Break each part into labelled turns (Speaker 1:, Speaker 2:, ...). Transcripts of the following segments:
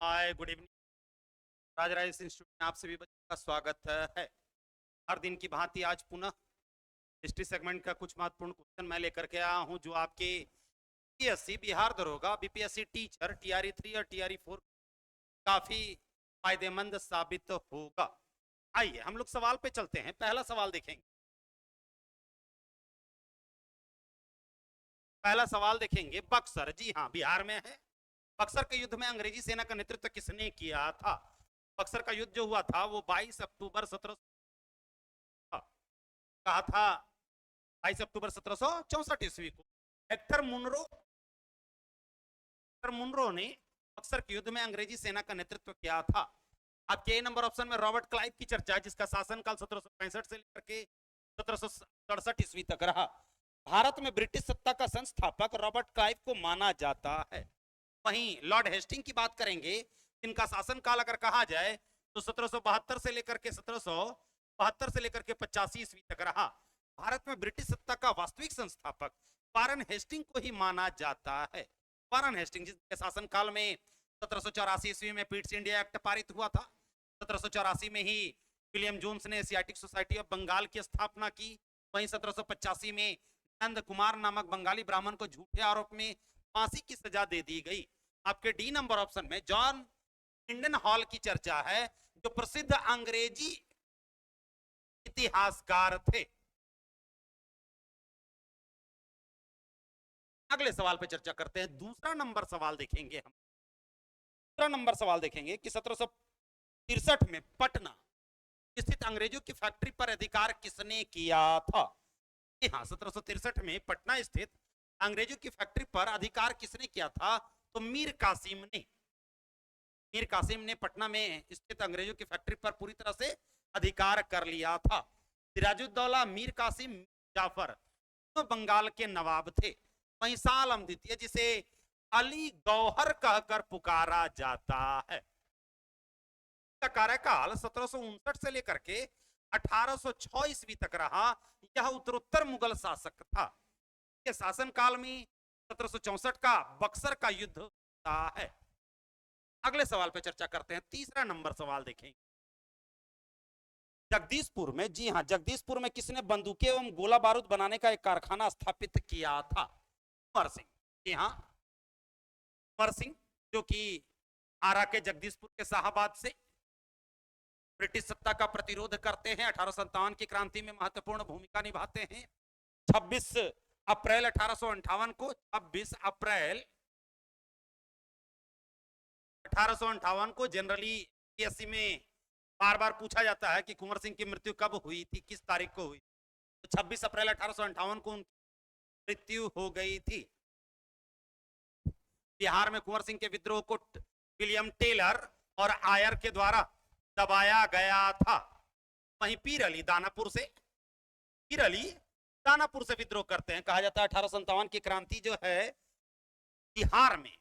Speaker 1: Hi good evening. Rajaraja institute में आप सभी बच्चों का स्वागत है। हर दिन की भांति आज पुनः हिस्ट्री सेगमेंट का कुछ महत्वपूर्ण क्वेश्चन मैं लेकर के आया हूं, जो आपके बीपीएससी बिहार दरोगा, बीपीएससी टीचर, टीआरई 3 और टीआरई 4 काफी फायदेमंद साबित होगा। आइए हम लोग सवाल पे चलते हैं। पहला सवाल देखेंगे। बक्सर, जी हाँ, बिहार में है। बक्सर के युद्ध में अंग्रेजी सेना का नेतृत्व किसने किया था? बक्सर का युद्ध जो हुआ था वो 22 अक्टूबर 17 कहा था 22 अक्टूबर 1764 ईस्वी को। हेक्टर मुनरो ने बक्सर के युद्ध में अंग्रेजी सेना का नेतृत्व किया था। आपके ए नंबर ऑप्शन में रॉबर्ट क्लाइव की चर्चा है, जिसका शासनकाल 1765 से लेकर के 1767 ईस्वी तक रहा। भारत में ब्रिटिश सत्ता का संस्थापक रॉबर्ट क्लाइव को माना जाता है। वहीं लॉर्ड हेस्टिंग की बात करेंगे, इनका शासनकाल अगर कहा जाए तो 1772 से लेकर के 85 ईस्वी तक रहा। भारत में ब्रिटिश सत्ता का वास्तविक संस्थापक वारन हेस्टिंग को ही माना जाता है। वारन हेस्टिंग जिसके शासनकाल में 1784 ईस्वी में पीट्स इंडिया एक्ट पारित हुआ था। 1784 में ही विलियम जोन्स ने एशियाटिक सोसाइटी ऑफ बंगाल की स्थापना की। वहीं 1785 में नंद कुमार नामक बंगाली ब्राह्मण को झूठे आरोप में फांसी की सजा दे दी गई। आपके डी नंबर ऑप्शन में जॉन इंडन हॉल की चर्चा है, जो प्रसिद्ध अंग्रेजी इतिहासकार थे। अगले सवाल पे चर्चा करते हैं। दूसरा नंबर सवाल देखेंगे कि 1763 में पटना स्थित अंग्रेजों की फैक्ट्री पर अधिकार किसने किया था? हाँ, 1763 में पटना स्थित अंग्रेजों की फैक्ट्री पर अधिकार किसने किया था? तो मीर कासिम ने पटना में स्थित अंग्रेजों की फैक्ट्री पर पूरी तरह से अधिकार कर लिया था। सिराजुद्दौला, मीर कासिम, जाफर तो बंगाल के नवाब थे। वहीं शाह आलम द्वितीय, जिसे अली गौहर कहकर पुकारा जाता है, का कार्यकाल 1759 से लेकर के 1806 ईस्वी तक रहा। यह उत्तरोत्तर मुगल शासक था। के शासनकाल में 1764 का बक्सर का युद्ध होता है। अगले सवाल पे चर्चा करते हैं। तीसरा नंबर सवाल देखें। जगदीशपुर में, जी हां, जगदीशपुर में किसने बंदूकें एवं गोला बारूद बनाने का एक कारखाना स्थापित किया था? कुंवर सिंह। जी हां, कुंवर सिंह, जो कि आरा के जगदीशपुर के शाहबाद से ब्रिटिश सत्ता का प्रतिरोध करते हैं। 1857 की क्रांति में महत्वपूर्ण भूमिका निभाते हैं। 26 अप्रैल 1858 को 26 अप्रैल 1858 को जनरली पीएससी में बार बार पूछा जाता है कि कुंवर सिंह की मृत्यु कब हुई थी, किस तारीख को हुई। तो 26 अप्रैल 1858 को उनकी मृत्यु हो गई थी। बिहार में कुंवर सिंह के विद्रोह को विलियम टेलर और आयर के द्वारा दबाया गया था। वहीं पीर अली दानापुर से विद्रोह करते हैं। कहा जाता है 1857 की क्रांति जो है बिहार में,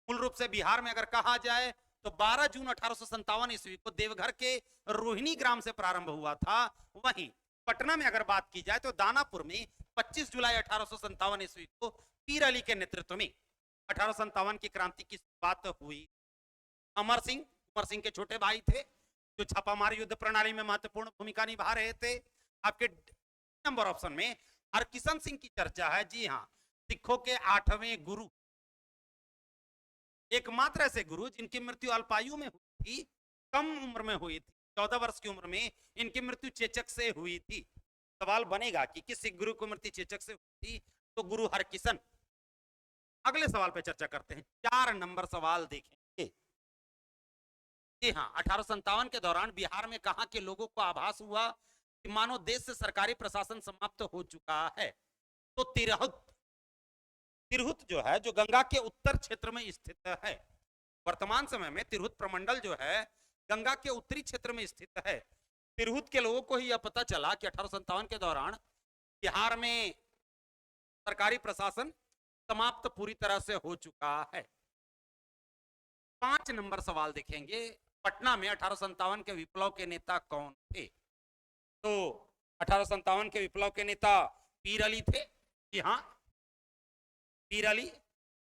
Speaker 1: मूल रूप से बिहार में अगर कहा जाए तो 12 जून 1857 ईस्वी को देवघर के रोहिणी ग्राम से प्रारंभ हुआ था। वहीं पटना में अगर बात की जाए तो दानापुर में 25 जुलाई 1857 ईस्वी को पीर अली के नेतृत्व में 1857 की क्रांति की बात हुई। अमर सिंह के छोटे भाई थे, जो छापामार युद्ध प्रणाली में महत्वपूर्ण भूमिका निभा रहे थे। आपके नंबर ऑप्शन में हरकिशन सिंह की चर्चा है। जी हां, सिखों के 8वें गुरु, एकमात्र ऐसे गुरु जिनकी मृत्यु अल्पायु में हुई थी, कम उम्र में हुई थी। 14 वर्ष की उम्र में इनकी मृत्यु चेचक से हुई थी। सवाल बनेगा कि किस सिख गुरु को मृत्यु चेचक से हुई थी? तो गुरु हरकिशन। अगले सवाल पे चर्चा करते हैं। 4 नंबर सवाल देखेंगे। जी हाँ, 1857 के दौरान बिहार में कहां के लोगों को आभास हुआ कि मानो देश से सरकारी प्रशासन समाप्त हो चुका है? तो तिरहुत जो है, जो गंगा के उत्तर क्षेत्र में स्थित है। वर्तमान समय में तिरहुत प्रमंडल जो है गंगा के उत्तरी क्षेत्र में स्थित है। तिरहुत के लोगों को ही यह पता चला कि 1857 के दौरान बिहार में सरकारी प्रशासन समाप्त पूरी तरह से हो चुका है। 5 नंबर सवाल देखेंगे। पटना में 1857 के विप्लव के नेता कौन थे? तो 1857 के विप्लव के नेता पीर अली थे। जी हाँ, पीर अली।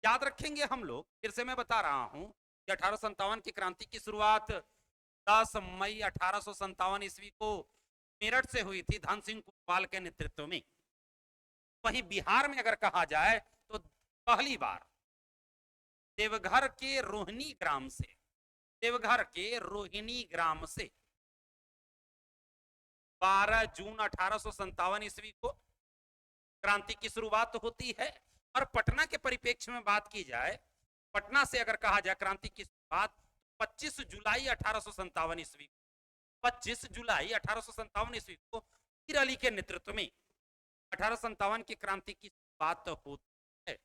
Speaker 1: याद रखेंगे हम लोग, फिर से मैं बता रहा हूं, 1857 की क्रांति की शुरुआत 10 मई 1857 ईस्वी को मेरठ से हुई थी धन सिंह कोतवाल के नेतृत्व में। वहीं बिहार में अगर कहा जाए तो पहली बार देवघर के रोहिणी ग्राम से, देवघर के रोहिणी ग्राम से 12 जून 1857 ईस्वी को क्रांति की शुरुआत होती है। और पटना के परिप्रेक्ष्य में बात की जाए, पटना से अगर कहा जाए क्रांति की शुरुआत 25 जुलाई 1857 ईस्वी, 25 जुलाई 1857 ईस्वी को मीर अली के नेतृत्व में 1857 की क्रांति की बात होती है।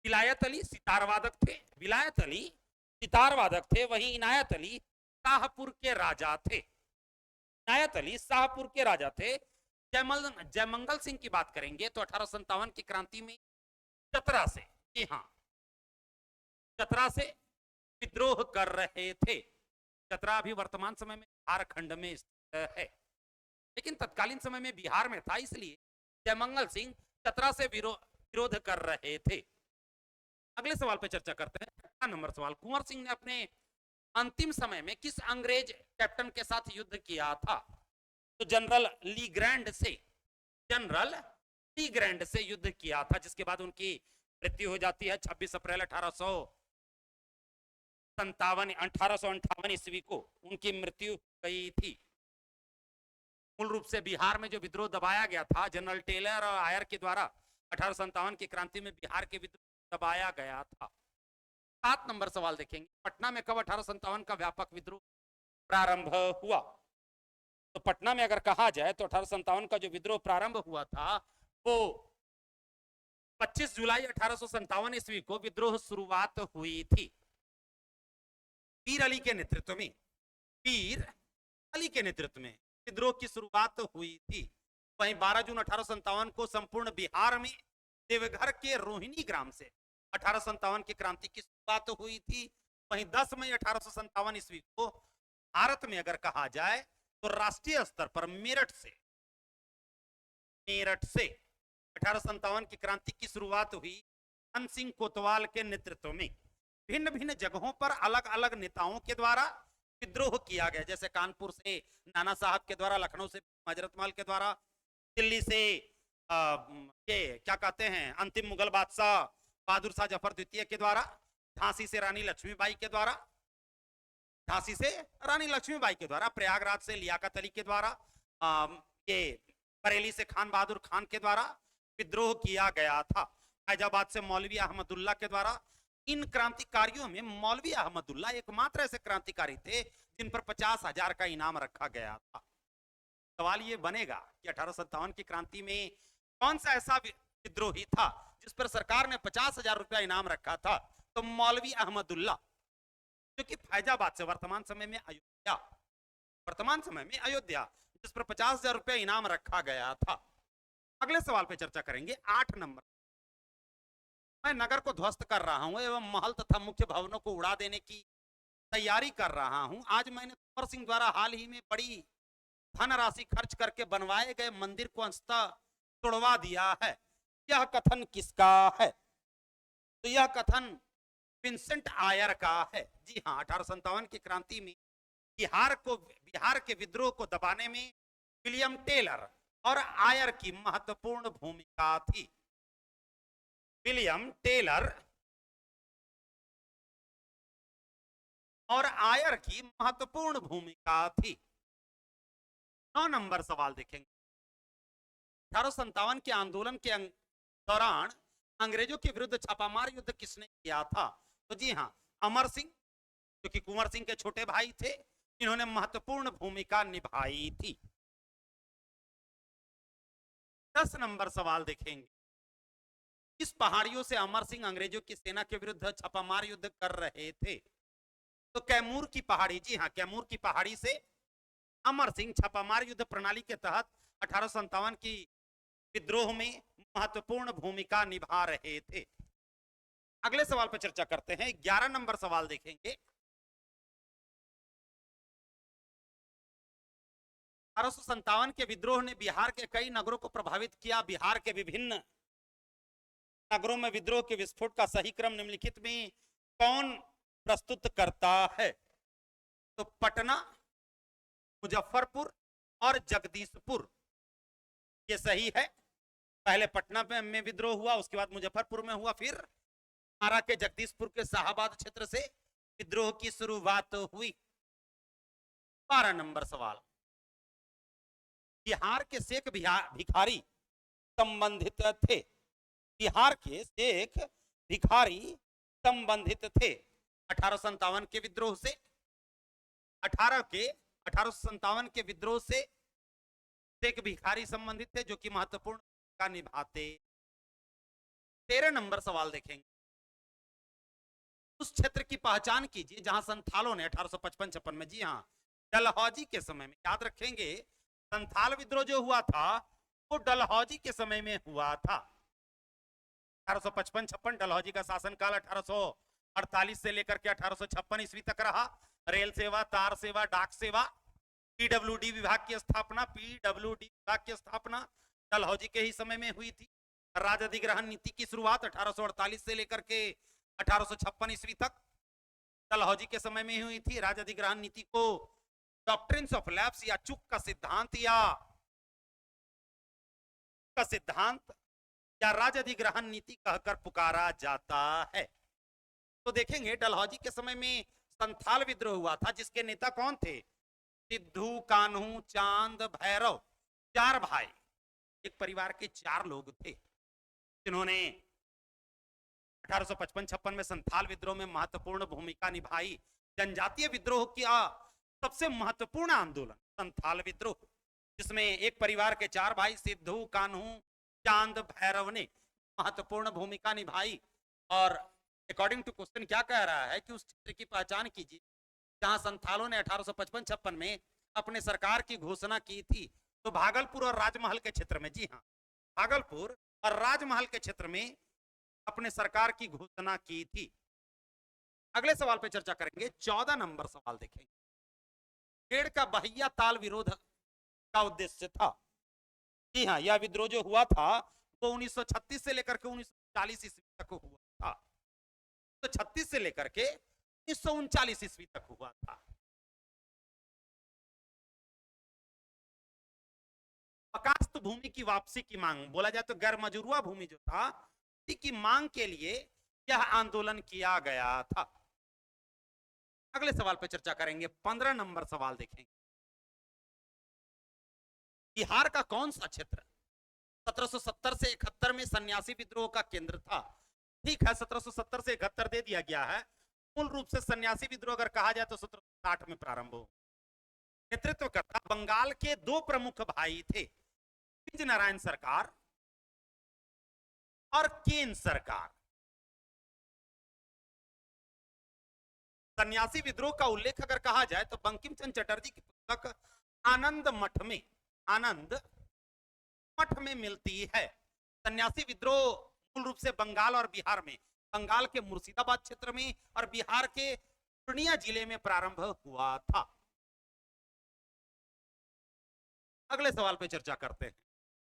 Speaker 1: विलायत अली सितारवादक थे, विलायत अली सितारवादक थे, वहीं इनायत अली शाहपुर के राजा थे। इनायत अली शाहपुर के राजा थे। जयमंगल सिंह की बात करेंगे तो 1857 की क्रांति में चतरा से, जी हाँ, चतरा से विद्रोह कर रहे थे। चतरा अभी वर्तमान समय में झारखंड में स्थित है, लेकिन तत्कालीन समय में बिहार में था, इसलिए जयमंगल सिंह चतरा से विरोध कर रहे थे। अगले सवाल पे चर्चा करते हैं। 8 नंबर सवाल, कुंवर सिंह ने अपने अंतिम समय में किस अंग्रेज कैप्टन के साथ युद्ध किया था? तो जनरल लीग्रैंड से, जनरल लीग्रैंड से युद्ध किया था, जिसके बाद उनकी मृत्यु हो जाती है 26 अप्रैल 1858 ईस्वी को उनकी मृत्यु गई थी। मूल रूप से बिहार में जो विद्रोह दबाया गया था जनरल टेलर और आयर के द्वारा 1857 की क्रांति में बिहार के विद्रोह दबाया गया था। 7 नंबर सवाल देखेंगे, पटना में कब 1857 का व्यापक विद्रोह प्रारंभ हुआ? तो पटना में अगर कहा जाए तो 1857 का जो विद्रोह प्रारंभ हुआ था वो 25 जुलाई 1857 ईस्वी को विद्रोह शुरुआत हुई थी मीर अली के नेतृत्व में। मीर अली के नेतृत्व में विद्रोह की शुरुआत हुई थी। वहीं 12 जून 1857 को संपूर्ण बिहार में देवघर के रोहिणी ग्राम से 1857 की क्रांति की शुरुआत हुई थी। वहीं 10 मई 1857 ईस्वी को भारत में अगर कहा जाए तो राष्ट्रीय स्तर पर मेरठ से 1857 की क्रांति की शुरुआत हुई धन सिंह कोतवाल के नेतृत्व में। भिन्न भिन्न जगहों पर अलग अलग नेताओं के द्वारा विद्रोह किया गया, जैसे कानपुर से नाना साहब के द्वारा, लखनऊ से हजरतमाल के द्वारा, दिल्ली से ये क्या कहते हैं अंतिम मुगल बादशाह बहादुर शाह जफर द्वितीय के द्वारा, झांसी से रानी लक्ष्मीबाई के द्वारा, झांसी से रानी लक्ष्मीबाई के द्वारा, प्रयागराज से लियाकत अली के द्वारा, ये बरेली से खान बहादुर खान के द्वारा विद्रोह किया गया था। फैजाबाद से मौलवी अहमदुल्ला के द्वारा। इन क्रांतिकारियों में मौलवी अहमदुल्ला एकमात्र ऐसे क्रांतिकारी थे जिन पर 50,000 का इनाम रखा गया था। सवाल ये बनेगा कि 1857 की क्रांति में कौन सा ऐसा विद्रोही था जिस पर सरकार ने 50,000 रुपया इनाम रखा था? तो मौलवी अहमदुल्ला, जो कि फैजाबाद से वर्तमान समय में अयोध्या, जिस पर 50,000 रुपया इनाम रखा गया था। अगले सवाल पे चर्चा करेंगे। 8 नंबर, मैं नगर को ध्वस्त कर रहा हूं एवं महल तथा मुख्य भवनों को उड़ा देने की तैयारी कर रहा हूं। आज मैंने कुंवर सिंह द्वारा हाल ही में बड़ी धनराशि खर्च करके बनवाए गए मंदिर को अंशतः तोड़वा दिया है। यह कथन किसका है? तो यह कथन विंसेंट आयर का है। जी हाँ, 1857 की क्रांति में बिहार के विद्रोह को दबाने में विलियम टेलर और आयर की महत्वपूर्ण भूमिका थी। विलियम टेलर और आयर की महत्वपूर्ण भूमिका थी। 9 नंबर सवाल देखेंगे। 1857 के आंदोलन के दौरान अंग्रेजों के विरुद्ध छापामार युद्ध किसने किया था? तो जी हाँ, अमर सिंह, जो कि कुंवर सिंह के छोटे भाई थे, इन्होंने महत्वपूर्ण भूमिका निभाई थी। 10 नंबर सवाल देखेंगे। किस पहाड़ियों से अमर सिंह अंग्रेजों की सेना के विरुद्ध छापामार युद्ध कर रहे थे? तो कैमूर की पहाड़ी, जी हाँ, कैमूर की पहाड़ी से अमर सिंह छापामार युद्ध प्रणाली के तहत 1857 की विद्रोह में महत्वपूर्ण भूमिका निभा रहे थे। अगले सवाल पर चर्चा करते हैं। 11 नंबर सवाल देखेंगे। 1857 के विद्रोह ने बिहार के कई नगरों को प्रभावित किया। बिहार के विभिन्न नगरों में विद्रोह के विस्फोट का सही क्रम निम्नलिखित में कौन प्रस्तुत करता है? तो पटना, मुजफ्फरपुर और जगदीशपुर, ये सही है। पहले पटना में विद्रोह हुआ, उसके बाद मुजफ्फरपुर में हुआ, फिर आरा के जगदीशपुर के शाहाबाद क्षेत्र से विद्रोह की शुरुआत हुई। 12 नंबर सवाल, बिहार के शेख भिखारी संबंधित थे। बिहार के शेख भिखारी संबंधित थे 1857 के विद्रोह से। 1857 के विद्रोह से शेख भिखारी संबंधित थे, जो कि महत्वपूर्ण भूमिका निभाते। 13 नंबर सवाल देखेंगे, उस क्षेत्र की पहचान कीजिए जहां संथालों ने 1855-56 में, जी हां, डलहौजी के समय में, याद रखेंगे संथाल विद्रोह जो हुआ था वो डलहौजी के समय में हुआ था। 1855-56 डलहौजी का शासनकाल 1848 से लेकर के 1856 ईस्वी तक रहा। रेल सेवा, तार सेवा, डाक सेवा, पीडब्ल्यूडी विभाग की स्थापना डलहौजी के ही समय में हुई थी। राज्य अधिग्रहण नीति की शुरुआत 1848 से लेकर के 1856 ईस्वी तक डलहौजी के समय में हुई थी। राज्य अधिग्रहण नीति को डॉक्ट्रिन्स ऑफ लैप्स या चूक का सिद्धांत या राज्य अधिग्रहण नीति कहकर पुकारा जाता है। तो देखेंगे डलहौजी के समय में संथाल विद्रोह हुआ था, जिसके नेता कौन थे? सिद्धू, कान्हू, चांद, भैरव, 4 भाई, एक परिवार के 4 लोग थे जिन्होंने 1855-56 में संथाल विद्रोह में महत्वपूर्ण भूमिका निभाई। जनजातीय विद्रोह किया सबसे महत्वपूर्ण आंदोलन संथाल विद्रोह, जिसमें एक परिवार के 4 भाई सिद्धू, कान्हू, चांद, भैरव ने महत्वपूर्ण भूमिका निभाई। और अकॉर्डिंग टू क्वेश्चन क्या कह रहा है कि उस क्षेत्र की पहचान कीजिए जहां संथालों ने 1855-56 में अपने सरकार की घोषणा की थी। तो भागलपुर और राजमहल के क्षेत्र में, जी हां, भागलपुर और राजमहल के क्षेत्र में अपने सरकार की घोषणा की थी। अगले सवाल पे चर्चा करेंगे। 14 नंबर सवाल देखेंगे, खेड़ का बहिया ताल विरोध का उद्देश्य था। जी हाँ, यह विद्रोह जो हुआ था वो 1936 से लेकर के 1940 ईस्वी तक हुआ था। तो 36 से लेकर के 1939 ईस्वी तक हुआ था। अकास्त भूमि की वापसी की मांग, बोला जाए तो गैर मजरूआ भूमि जो था की मांग के लिए यह आंदोलन किया गया था। अगले सवाल पर चर्चा करेंगे। 15 नंबर सवाल देखेंगे, बिहार का कौन सा क्षेत्र 1770 से 71 में सन्यासी विद्रोह का केंद्र था? ठीक है, 1770 से 71 दे दिया गया है। मूल रूप से सन्यासी विद्रोह अगर कहा जाए तो 1760 में प्रारंभ हो। नेतृत्व करता बंगाल के 2 प्रमुख भाई थे, नारायण सरकार और केन सरकार। सन्यासी विद्रोह का उल्लेख अगर कहा जाए तो बंकिम चंद्र चटर्जी की पुस्तक आनंद मठ में मिलती है। सन्यासी विद्रोह मूल रूप से बंगाल और बिहार में, बंगाल के मुर्शिदाबाद क्षेत्र में और बिहार के पूर्णिया जिले में प्रारंभ हुआ था। अगले सवाल पे चर्चा करते हैं।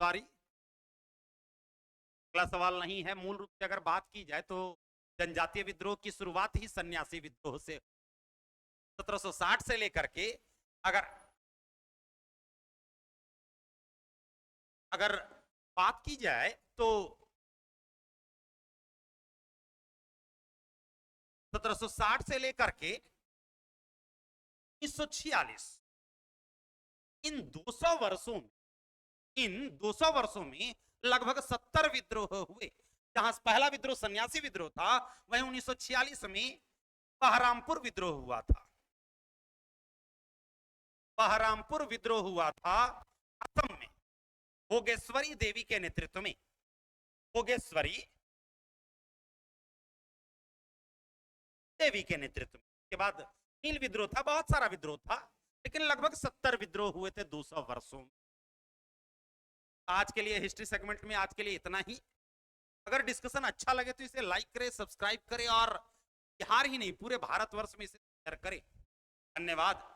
Speaker 1: सॉरी, अगला सवाल नहीं है। मूल रूप से अगर बात की जाए तो जनजातीय विद्रोह की शुरुआत ही सन्यासी विद्रोह से 1760 से लेकर के अगर बात की जाए तो 1760 से लेकर के 1946, इन 200 वर्षों में लगभग 70 विद्रोह हुए। जहां पहला विद्रोह सन्यासी विद्रोह था, वहीं 1946 में बहरामपुर विद्रोह हुआ था। बहरामपुर विद्रोह हुआ था असम में भोगेश्वरी देवी के नेतृत्व में। भोगेश्वरी देवी के नेतृत्व में। के बाद नील विद्रोह था, बहुत सारा विद्रोह था, लेकिन लगभग 70 विद्रोह हुए थे 200 वर्षों में। आज के लिए हिस्ट्री सेगमेंट में आज के लिए इतना ही। अगर डिस्कशन अच्छा लगे तो इसे लाइक करें, सब्सक्राइब करें और बिहार ही नहीं पूरे भारतवर्ष में इसे शेयर करें। धन्यवाद।